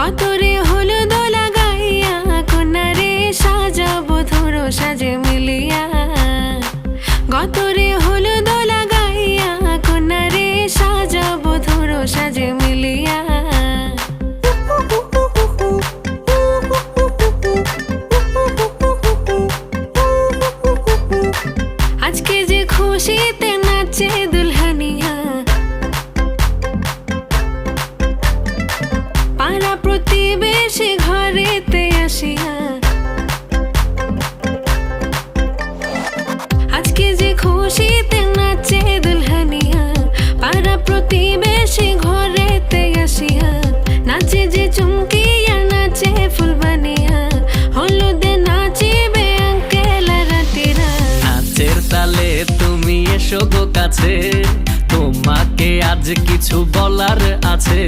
গতরে হলুদ লাগাইয়া কন্যারে সাজাবো ধরো সাজে মিলিয়া। গতরে হলুদ লাগাইয়া কন্যারে সাজাবো ধরো সাজে মিলিয়া। আজকে যে খুশিতে নাচে দুলহানিয়া, পাড়া প্রতিবেশী ঘরেতে আসিয়া। আজকে যে খুশিতে নাচে দুলহানিয়া, পাড়া প্রতিবেশী ঘরেতে আসিয়া। নাচে যে চুমকিয়া নাচে ফুলবানিয়া, হলুদে নাচিবে আঙ্কেল আর আন্টিরা। নাচের তালে তুমি এসো গো কাছে, তোমাকে আজ কিছু বলার আছে।